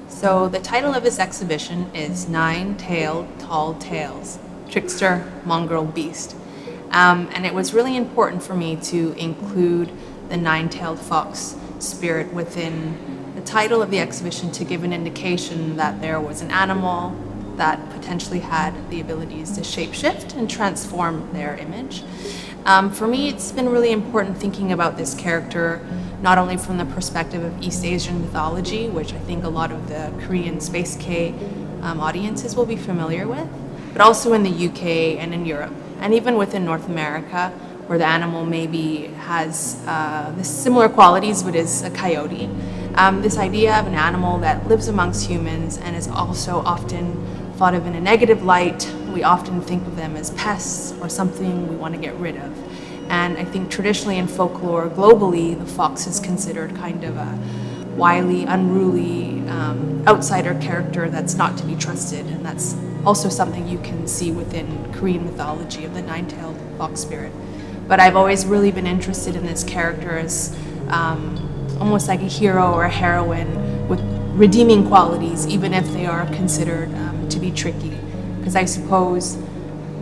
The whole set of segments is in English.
So the title of this exhibition is Nine-Tailed Tall Tales, Trickster, Mongrel, Beast. And it was really important for me to include the nine-tailed fox spirit within the title of the exhibition to give an indication that there was an animal that potentially had the abilities to shapeshift and transform their image. For me, it's been really important thinking about this character not only from the perspective of East Asian mythology, which I think a lot of the Korean Space K audiences will be familiar with, but also in the UK and in Europe, and even within North America, where the animal maybe has the similar qualities but is a coyote. This idea of an animal that lives amongst humans and is also often thought of in a negative light. We often think of them as pests or something we want to get rid of. And I think traditionally in folklore globally, the fox is considered kind of a wily, unruly outsider character that's not to be trusted. And that's also something you can see within Korean mythology of the nine-tailed fox spirit. But I've always really been interested in this character as almost like a hero or a heroine with redeeming qualities, even if they are considered to be tricky. Because I suppose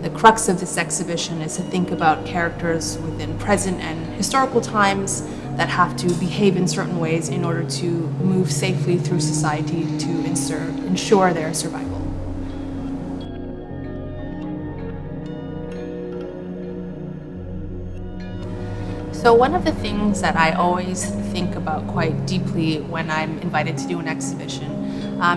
the crux of this exhibition is to think about characters within present and historical times that have to behave in certain ways in order to move safely through society to ensure their survival. So one of the things that I always think about quite deeply when I'm invited to do an exhibition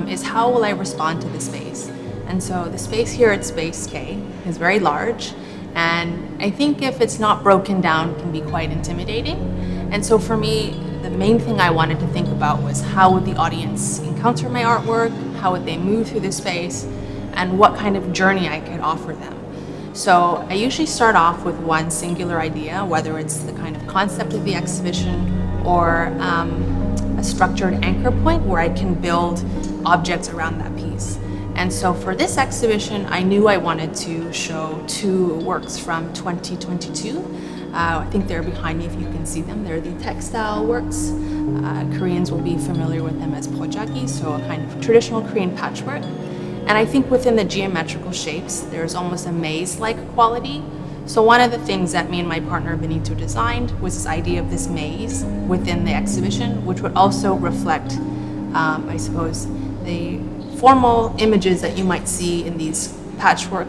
is how will I respond to the space? And so the space here at Space K is very large, and I think if it's not broken down, it can be quite intimidating. And so for me, the main thing I wanted to think about was how would the audience encounter my artwork, how would they move through the space, and what kind of journey I could offer them. So I usually start off with one singular idea, whether it's the kind of concept of the exhibition or a structured anchor point where I can build objects around that piece. And so for this exhibition, I knew I wanted to show two works from 2022. I think they're behind me if you can see them. They're the textile works. Koreans will be familiar with them as pojagi, so a kind of traditional Korean patchwork. And I think within the geometrical shapes, there's almost a maze-like quality. So one of the things that me and my partner Benito designed was this idea of this maze within the exhibition, which would also reflect, I suppose, the formal images that you might see in these patchwork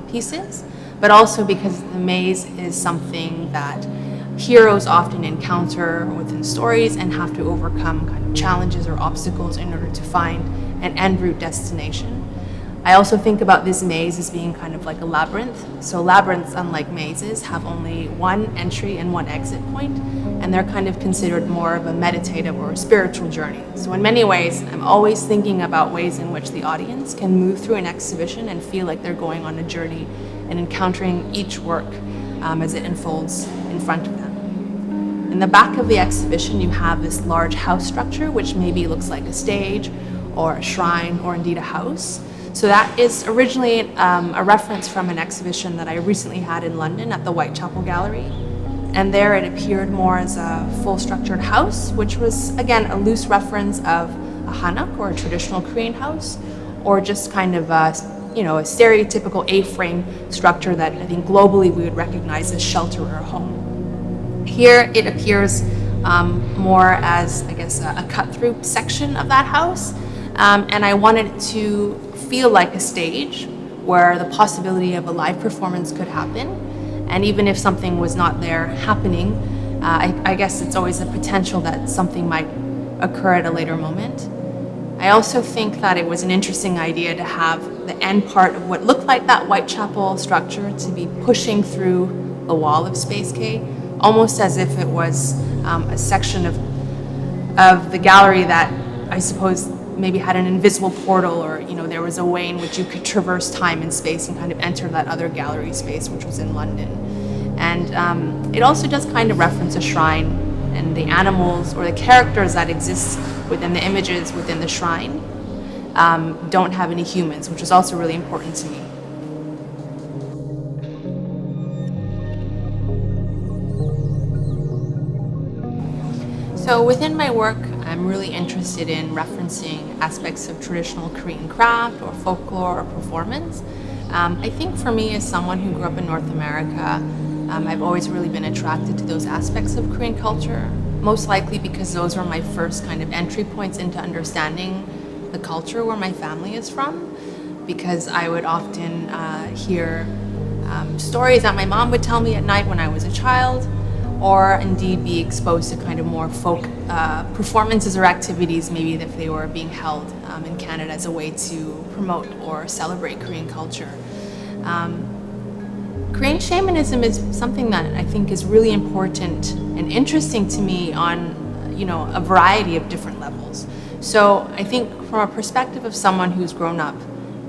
pieces, but also because the maze is something that heroes often encounter within stories and have to overcome kind of challenges or obstacles in order to find an en route destination. I also think about this maze as being kind of like a labyrinth. So labyrinths, unlike mazes, have only one entry and one exit point, and they're kind of considered more of a meditative or a spiritual journey. So in many ways, I'm always thinking about ways in which the audience can move through an exhibition and feel like they're going on a journey and encountering each work as it unfolds in front of them. In the back of the exhibition, you have this large house structure, which maybe looks like a stage or a shrine or indeed a house. So that is originally a reference from an exhibition that I recently had in London at the Whitechapel Gallery. And there it appeared more as a full structured house, which was, again, a loose reference of a hanok or a traditional Korean house, or just kind of a stereotypical A-frame structure that I think globally we would recognize as shelter or a home. Here it appears more as, I guess, a cut-through section of that house. And I wanted it to feel like a stage where the possibility of a live performance could happen. And even if something was not there happening, I guess it's always a potential that something might occur at a later moment. I also think that it was an interesting idea to have the end part of what looked like that Whitechapel structure to be pushing through the wall of Space K, almost as if it was a section of the gallery that I suppose maybe had an invisible portal, or there was a way in which you could traverse time and space and kind of enter that other gallery space, which was in London. And it also does kind of reference a shrine, and the animals or the characters that exist within the images within the shrine don't have any humans, which is also really important to me. So within my work, I'm really interested in referencing aspects of traditional Korean craft or folklore or performance. I think for me, as someone who grew up in North America, I've always really been attracted to those aspects of Korean culture, most likely because those were my first kind of entry points into understanding the culture where my family is from, because I would often hear stories that my mom would tell me at night when I was a child, or indeed be exposed to kind of more folk performances or activities, maybe if they were being held in Canada as a way to promote or celebrate Korean culture. Korean shamanism is something that I think is really important and interesting to me on, a variety of different levels. So I think from a perspective of someone who's grown up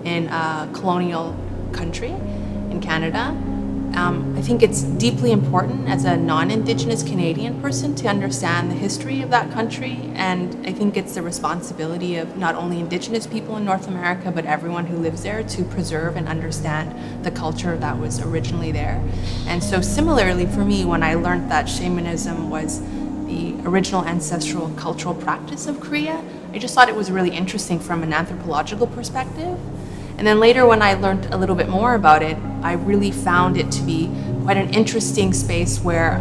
in a colonial country in Canada, I think it's deeply important as a non-Indigenous Canadian person to understand the history of that country, and I think it's the responsibility of not only Indigenous people in North America, but everyone who lives there to preserve and understand the culture that was originally there. And so similarly for me, when I learned that shamanism was the original ancestral cultural practice of Korea, I just thought it was really interesting from an anthropological perspective. And then later when I learned a little bit more about it, I really found it to be quite an interesting space where,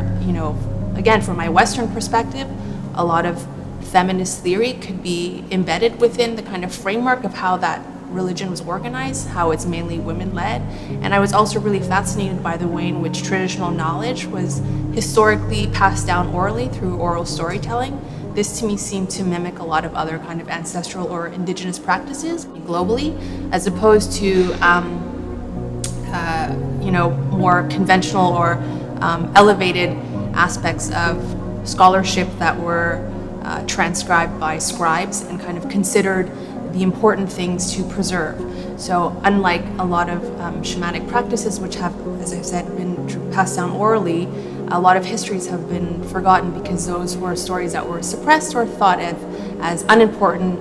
again, from my Western perspective, a lot of feminist theory could be embedded within the kind of framework of how that religion was organized, how it's mainly women-led. And I was also really fascinated by the way in which traditional knowledge was historically passed down orally through oral storytelling. This to me seemed to mimic a lot of other kind of ancestral or indigenous practices globally, as opposed to more conventional or elevated aspects of scholarship that were transcribed by scribes and kind of considered the important things to preserve. So unlike a lot of shamanic practices, which have, as I said, been passed down orally, a lot of histories have been forgotten because those were stories that were suppressed or thought of as unimportant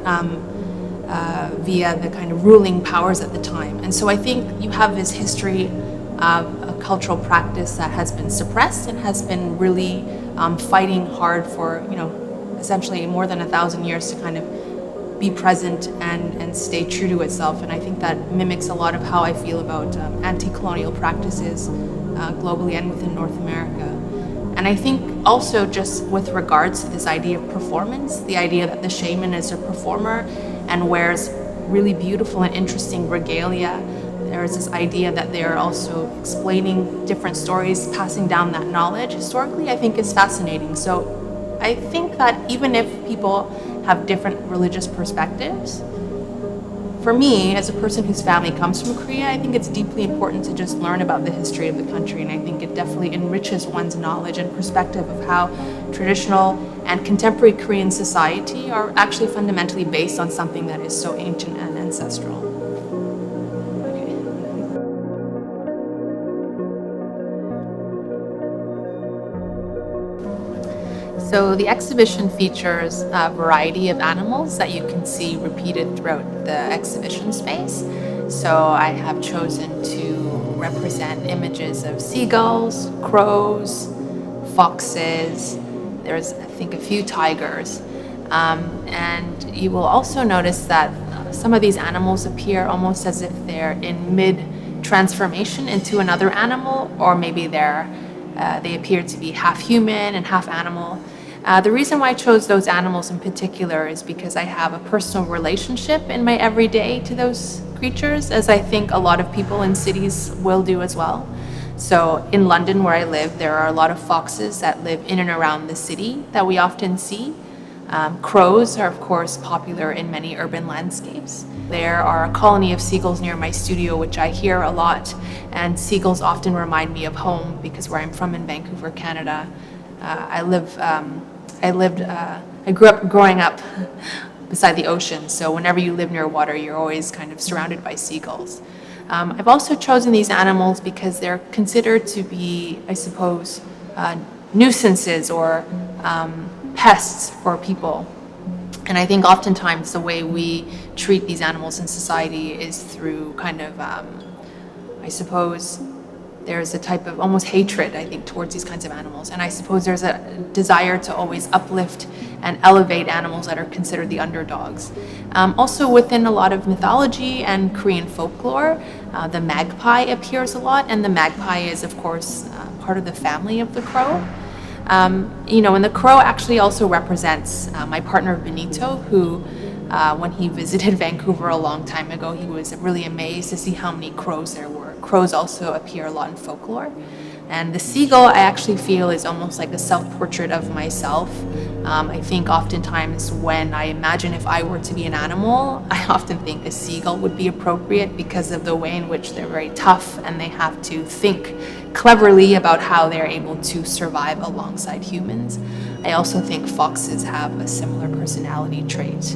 via the kind of ruling powers at the time. And so I think you have this history of a cultural practice that has been suppressed and has been really fighting hard for, essentially more than 1,000 years to kind of be present and stay true to itself. And I think that mimics a lot of how I feel about anti-colonial practices globally and within North America. And I think also just with regards to this idea of performance, the idea that the shaman is a performer and wears really beautiful and interesting regalia, there's this idea that they are also explaining different stories, passing down that knowledge historically, I think is fascinating. So I think that even if people have different religious perspectives, for me, as a person whose family comes from Korea, I think it's deeply important to just learn about the history of the country, and I think it definitely enriches one's knowledge and perspective of how traditional and contemporary Korean society are actually fundamentally based on something that is so ancient and ancestral. So the exhibition features a variety of animals that you can see repeated throughout the exhibition space. So I have chosen to represent images of seagulls, crows, foxes. There's, I think, a few tigers. And you will also notice that some of these animals appear almost as if they're in mid-transformation into another animal, or maybe they appear to be half human and half animal. The reason why I chose those animals in particular is because I have a personal relationship in my everyday to those creatures, as I think a lot of people in cities will do as well. So in London, where I live, there are a lot of foxes that live in and around the city that we often see. Crows are, of course, popular in many urban landscapes. There are a colony of seagulls near my studio, which I hear a lot, and seagulls often remind me of home because where I'm from in Vancouver, Canada, I grew up growing up beside the ocean, so whenever you live near water, you're always kind of surrounded by seagulls. I've also chosen these animals because they're considered to be, I suppose, nuisances or pests for people. And I think oftentimes the way we treat these animals in society is through kind of, I suppose, there's a type of almost hatred, I think, towards these kinds of animals. And I suppose there's a desire to always uplift and elevate animals that are considered the underdogs. Also within a lot of mythology and Korean folklore, the magpie appears a lot, and the magpie is, of course, part of the family of the crow. And the crow actually also represents my partner Benito, who, when he visited Vancouver a long time ago, he was really amazed to see how many crows there were. Crows also appear a lot in folklore. And the seagull, I actually feel, is almost like a self-portrait of myself. I think oftentimes when I imagine if I were to be an animal, I often think a seagull would be appropriate because of the way in which they're very tough and they have to think cleverly about how they're able to survive alongside humans. I also think foxes have a similar personality trait.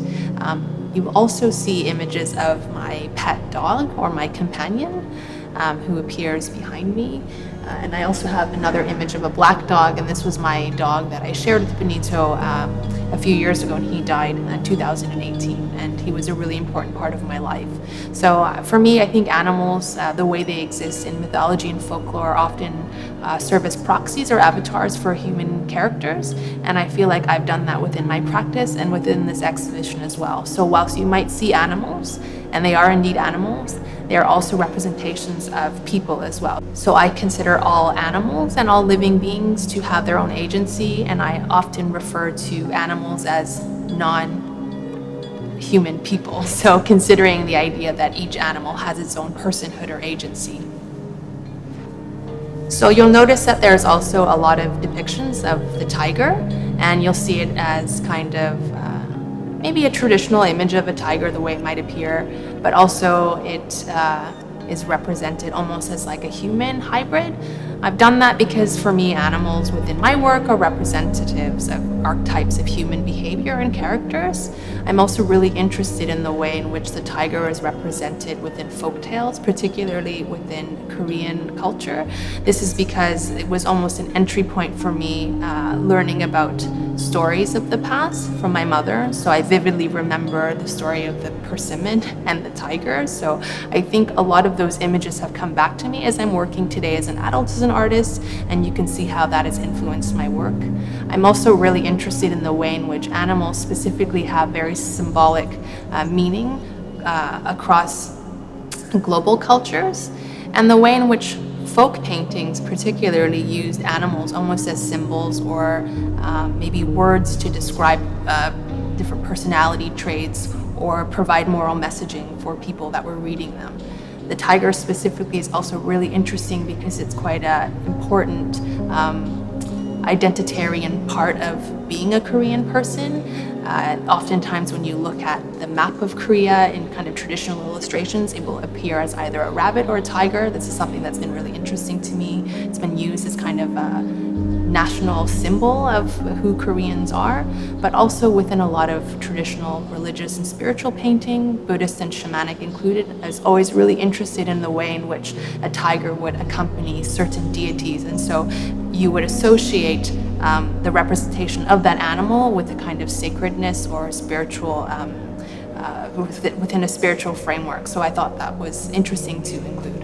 You will also see images of my pet dog or my companion, who appears behind me. And I also have another image of a black dog, and this was my dog that I shared with Benito a few years ago, and he died in 2018, and he was a really important part of my life. So for me, I think animals, the way they exist in mythology and folklore, often serve as proxies or avatars for human characters, and I feel like I've done that within my practice and within this exhibition as well. So whilst you might see animals, and they are indeed animals, they are also representations of people as well. So I consider all animals and all living beings to have their own agency, and I often refer to animals as non-human people. So considering the idea that each animal has its own personhood or agency. So you'll notice that there's also a lot of depictions of the tiger, and you'll see it as kind of maybe a traditional image of a tiger, the way it might appear, but also it is represented almost as like a human hybrid. I've done that because for me, animals within my work are representatives of archetypes of human behavior and characters. I'm also really interested in the way in which the tiger is represented within folktales, particularly within Korean culture. This is because it was almost an entry point for me learning about stories of the past from my mother. So I vividly remember the story of the persimmon and the tiger. So I think a lot of those images have come back to me as I'm working today as an adult, as an artist, and you can see how that has influenced my work. I'm also really interested in the way in which animals specifically have very symbolic meaning across global cultures, and the way in which folk paintings particularly used animals almost as symbols or maybe words to describe different personality traits or provide moral messaging for people that were reading them. The tiger specifically is also really interesting because it's quite an important identitarian part of being a Korean person. Oftentimes when you look at the map of Korea in kind of traditional illustrations, it will appear as either a rabbit or a tiger. This is something that's been really interesting to me. It's been used as kind of a national symbol of who Koreans are, but also within a lot of traditional religious and spiritual painting, Buddhist and shamanic included. I was always really interested in the way in which a tiger would accompany certain deities, and so you would associate the representation of that animal with a kind of sacredness or spiritual, within a spiritual framework. So I thought that was interesting to include.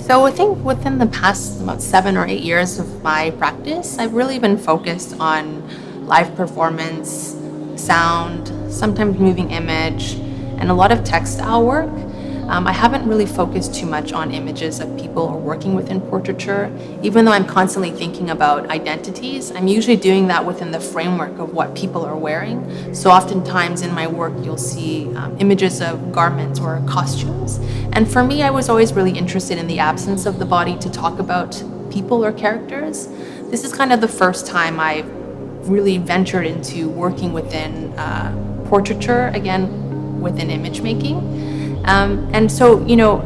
So I think within the past about 7 or 8 years of my practice, I've really been focused on live performance, sound, sometimes moving image, and a lot of textile work. I haven't really focused too much on images of people or working within portraiture. Even though I'm constantly thinking about identities, I'm usually doing that within the framework of what people are wearing. So oftentimes in my work, you'll see images of garments or costumes. And for me, I was always really interested in the absence of the body to talk about people or characters. This is kind of the first time I've really ventured into working within portraiture, again, within image making. And so,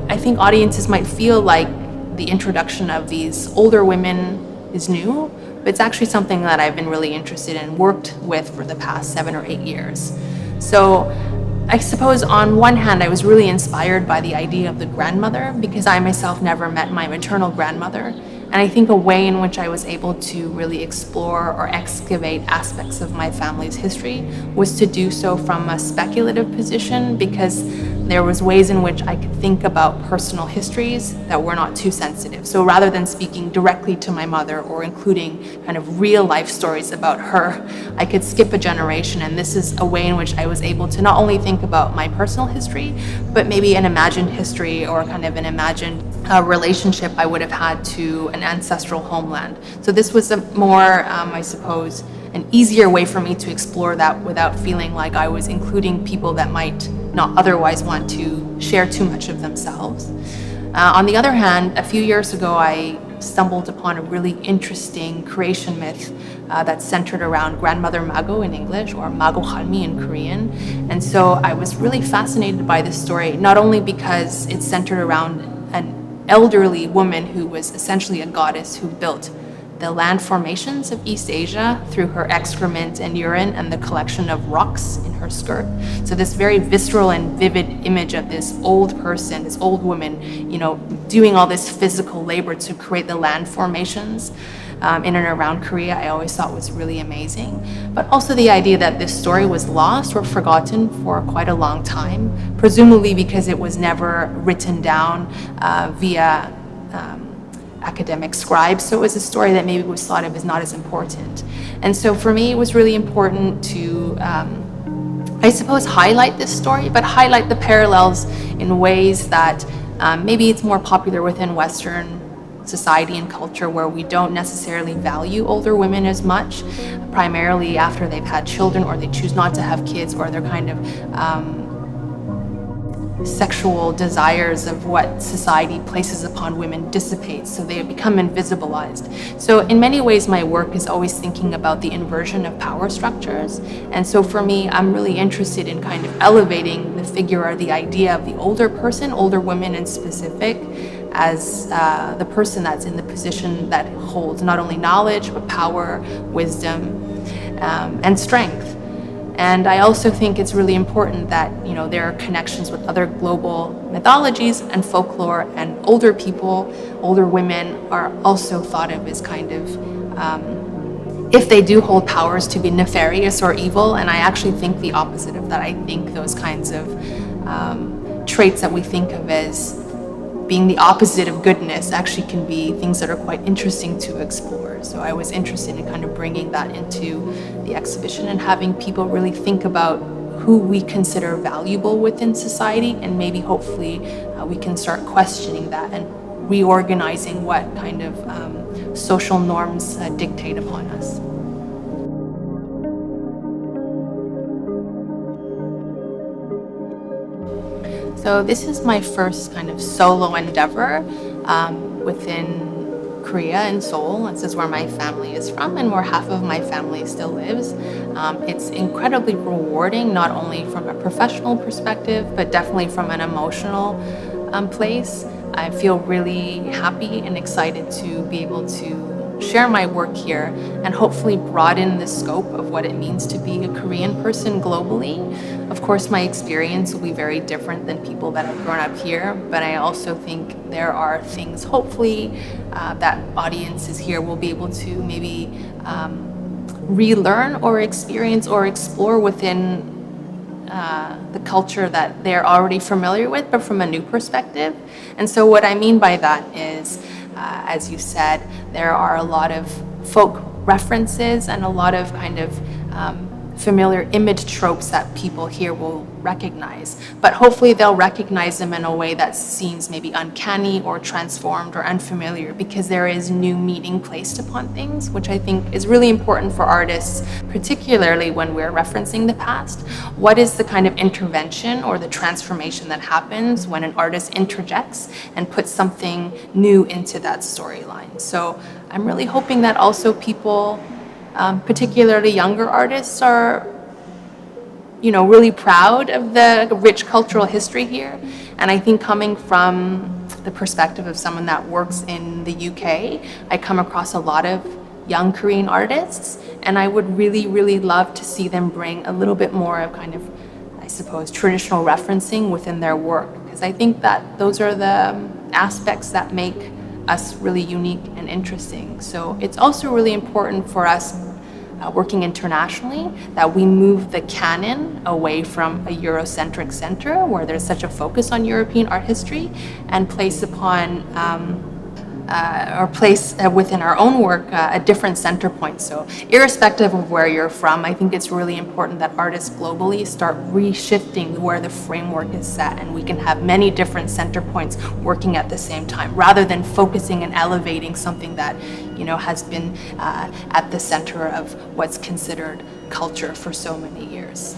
I think audiences might feel like the introduction of these older women is new, but it's actually something that I've been really interested in, worked with for the past 7 or 8 years. So I suppose on one hand, I was really inspired by the idea of the grandmother because I myself never met my maternal grandmother. And I think a way in which I was able to really explore or excavate aspects of my family's history was to do so from a speculative position, because there was ways in which I could think about personal histories that were not too sensitive. So rather than speaking directly to my mother or including kind of real life stories about her, I could skip a generation. And this is a way in which I was able to not only think about my personal history, but maybe an imagined history or kind of an imagined relationship I would have had to an ancestral homeland. So this was a more, I suppose, an easier way for me to explore that without feeling like I was including people that might not otherwise want to share too much of themselves. On the other hand, a few years ago, I stumbled upon a really interesting creation myth that's centered around Grandmother Mago in English, or Mago Khalmi in Korean. And so I was really fascinated by this story, not only because it's centered around an elderly woman who was essentially a goddess who built the land formations of East Asia through her excrement and urine and the collection of rocks in her skirt. So this very visceral and vivid image of this old person, this old woman, doing all this physical labor to create the land formations in and around Korea, I always thought was really amazing. But also the idea that this story was lost or forgotten for quite a long time, presumably because it was never written down via academic scribes. So it was a story that maybe was thought of as not as important. And so for me, it was really important to, I suppose, highlight this story, but highlight the parallels in ways that maybe it's more popular within Western society and culture, where we don't necessarily value older women as much, primarily after they've had children, or they choose not to have kids, or they're kind of sexual desires of what society places upon women dissipates, so they become invisibilized. So in many ways, my work is always thinking about the inversion of power structures. And so for me, I'm really interested in kind of elevating the figure or the idea of the older person, older women in specific, as the person that's in the position that holds not only knowledge, but power, wisdom, and strength. And I also think it's really important that, there are connections with other global mythologies and folklore, and older people, older women are also thought of as kind of, if they do hold powers, to be nefarious or evil. And I actually think the opposite of that. I think those kinds of traits that we think of as being the opposite of goodness actually can be things that are quite interesting to explore. So I was interested in kind of bringing that into the exhibition and having people really think about who we consider valuable within society, and maybe hopefully we can start questioning that and reorganizing what kind of social norms dictate upon us. So this is my first kind of solo endeavor within Korea and Seoul. This is where my family is from and where half of my family still lives. It's incredibly rewarding, not only from a professional perspective, but definitely from an emotional place. I feel really happy and excited to be able to share my work here and hopefully broaden the scope of what it means to be a Korean person globally. Of course, my experience will be very different than people that have grown up here, but I also think there are things, hopefully, that audiences here will be able to maybe relearn or experience or explore within the culture that they're already familiar with, but from a new perspective. And so what I mean by that is, as you said, there are a lot of folk references and a lot of kind of familiar image tropes that people here will recognize. But hopefully they'll recognize them in a way that seems maybe uncanny or transformed or unfamiliar, because there is new meaning placed upon things, which I think is really important for artists, particularly when we're referencing the past. What is the kind of intervention or the transformation that happens when an artist interjects and puts something new into that storyline? So I'm really hoping that also people, particularly younger artists, are really proud of the rich cultural history here. And I think coming from the perspective of someone that works in the UK, I come across a lot of young Korean artists, and I would really, really love to see them bring a little bit more of kind of, I suppose, traditional referencing within their work, because I think that those are the aspects that make us really unique and interesting. So it's also really important for us working internationally that we move the canon away from a Eurocentric center where there's such a focus on European art history and place upon or place within our own work a different center point. So irrespective of where you're from, I think it's really important that artists globally start reshifting where the framework is set, and we can have many different center points working at the same time, rather than focusing and elevating something that, you know, has been at the center of what's considered culture for so many years.